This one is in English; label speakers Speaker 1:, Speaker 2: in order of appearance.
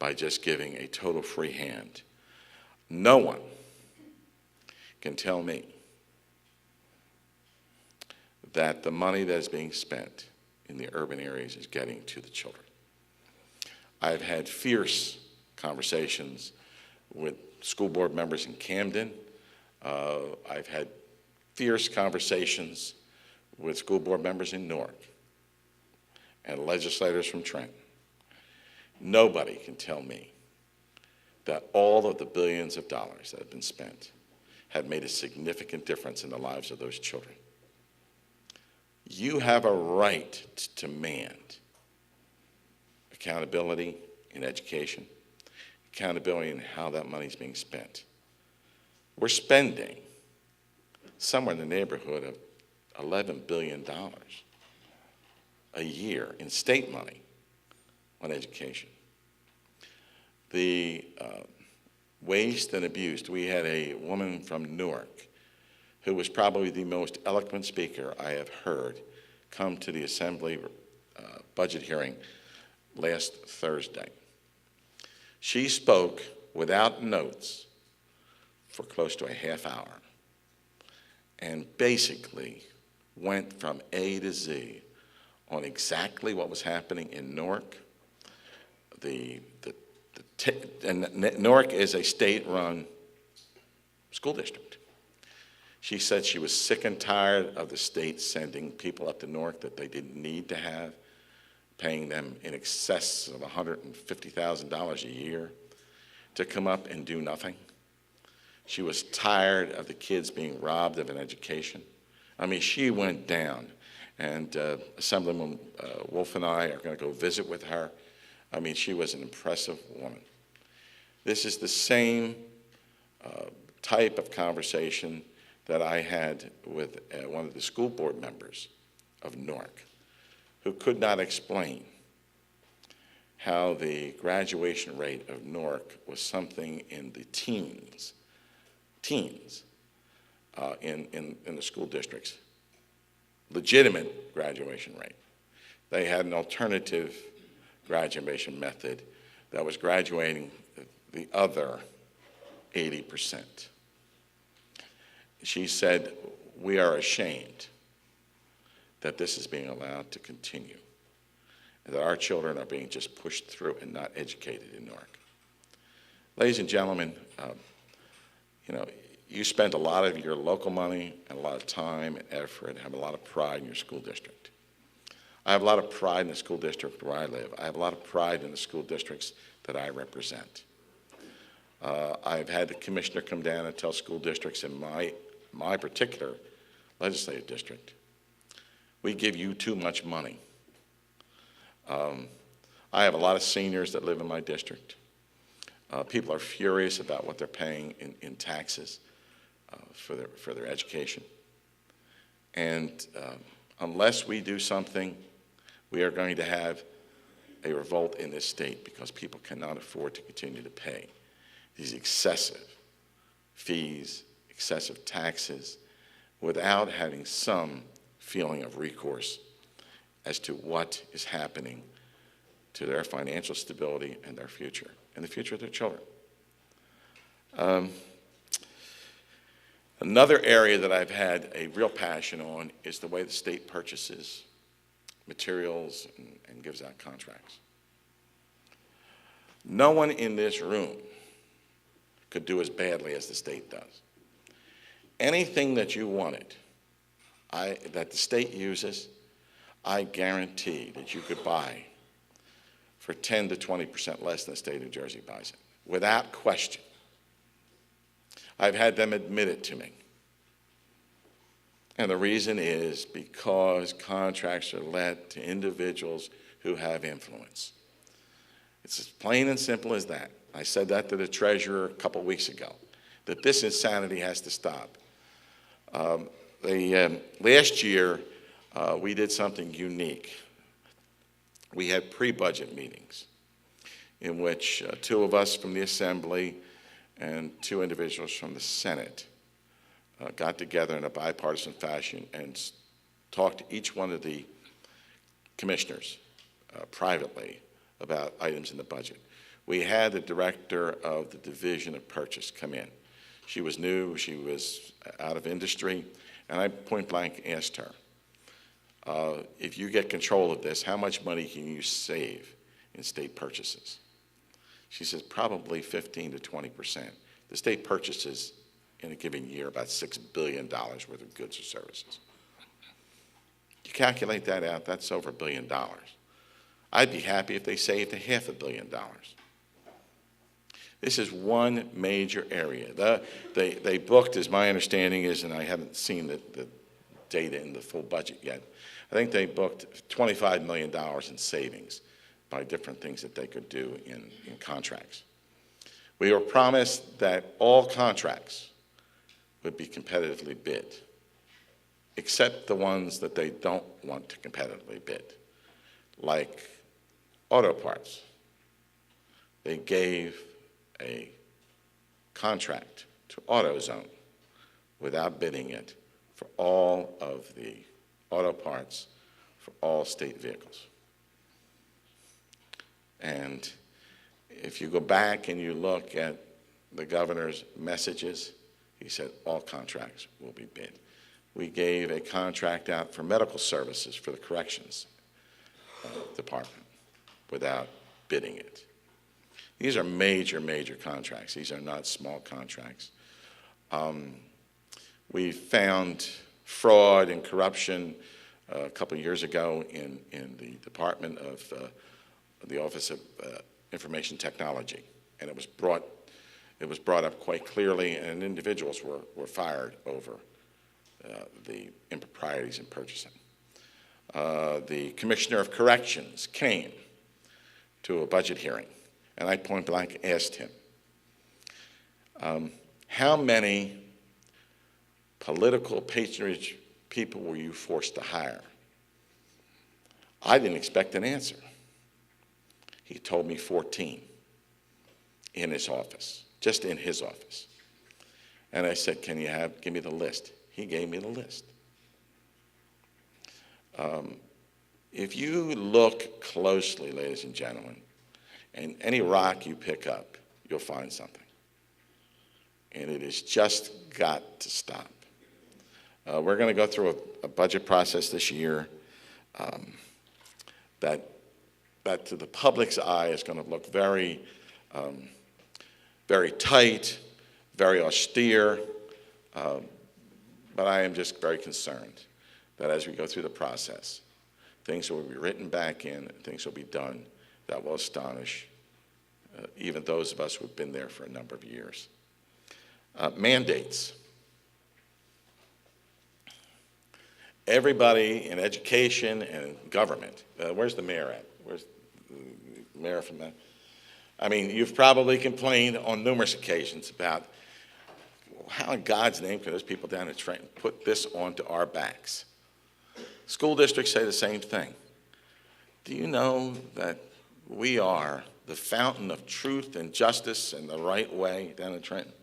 Speaker 1: by just giving a total free hand. No one can tell me that the money that is being spent in the urban areas is getting to the children. I've had fierce conversations with school board members in Camden. I've had fierce conversations with school board members in Newark and legislators from Trenton. Nobody can tell me that all of the billions of dollars that have been spent have made a significant difference in the lives of those children. You have a right to demand accountability in education, accountability in how that money is being spent. We're spending somewhere in the neighborhood of $11 billion a year in state money on education. The waste and abuse. We had a woman from Newark who was probably the most eloquent speaker I have heard come to the Assembly budget hearing last Thursday. She spoke without notes for close to a half hour and basically went from A to Z on exactly what was happening in Newark. And Newark is a state-run school district. She said she was sick and tired of the state sending people up to Newark that they didn't need to have, paying them in excess of $150,000 a year to come up and do nothing. She was tired of the kids being robbed of an education. I mean, she went down, and Assemblywoman Wolf and I are going to go visit with her. I mean, she was an impressive woman. This is the same type of conversation that I had with one of the school board members of Newark, who could not explain how the graduation rate of Newark was something in the teens in the school districts. Legitimate graduation rate. They had an alternative graduation method that was graduating the other 80%. She said, we are ashamed that this is being allowed to continue, and that our children are being just pushed through and not educated in Newark. Ladies and gentlemen, you spend a lot of your local money and a lot of time and effort and have a lot of pride in your school district. I have a lot of pride in the school district where I live. I have a lot of pride in the school districts that I represent. I've had the commissioner come down and tell school districts in my particular legislative district, we give you too much money. I have a lot of seniors that live in my district. People are furious about what they're paying in taxes for their education. And unless we do something, we are going to have a revolt in this state because people cannot afford to continue to pay these excessive fees, excessive taxes, without having some feeling of recourse as to what is happening to their financial stability and their future, and the future of their children. Another area that I've had a real passion on is the way the state purchases materials and gives out contracts. No one in this room could do as badly as the state does. Anything that you wanted, that the state uses, I guarantee that you could buy for 10 to 20% less than the state of New Jersey buys it, without question. I've had them admit it to me. And the reason is because contracts are let to individuals who have influence. It's as plain and simple as that. I said that to the treasurer a couple weeks ago, that this insanity has to stop. Last year, we did something unique. We had pre-budget meetings in which two of us from the Assembly and two individuals from the Senate got together in a bipartisan fashion and talked to each one of the commissioners privately about items in the budget. we had the director of the Division of Purchase come in. She was new, she was out of industry, and I point blank asked her, if you get control of this, how much money can you save in state purchases? She says probably 15 to 20%. The state purchases in a given year about $6 billion worth of goods or services. You calculate that out, that's over $1 billion. I'd be happy if they saved $500 million. This is one major area. They booked, as my understanding is, and I haven't seen the data in the full budget yet, I think they booked $25 million in savings by different things that they could do in contracts. We were promised that all contracts would be competitively bid, except the ones that they don't want to competitively bid, like auto parts. They gave a contract to AutoZone without bidding it for all of the auto parts for all state vehicles. And if you go back and you look at the governor's messages, he said all contracts will be bid. We gave a contract out for medical services for the corrections department without bidding it. These are major, major contracts. These are not small contracts. We found fraud and corruption a couple of years ago in the Department of the Office of Information Technology, and it was brought up quite clearly, and individuals were fired over the improprieties in purchasing. The Commissioner of Corrections came to a budget hearing, and I point blank asked him, how many political patronage people were you forced to hire? I didn't expect an answer. He told me 14 in his office, just in his office. And I said, can you give me the list? He gave me the list. If you look closely, ladies and gentlemen, and any rock you pick up, you'll find something. And it has just got to stop. We're going to go through a budget process this year that to the public's eye is going to look very, very tight, very austere, but I am just very concerned that as we go through the process, things will be written back in, and things will be done that will astonish even those of us who have been there for a number of years. Mandates. Everybody in education and government, where's the mayor at? Where's the mayor from that? I mean, you've probably complained on numerous occasions about how in God's name can those people down in Trenton put this onto our backs? School districts say the same thing. Do you know that we are the fountain of truth and justice and the right way down in Trenton?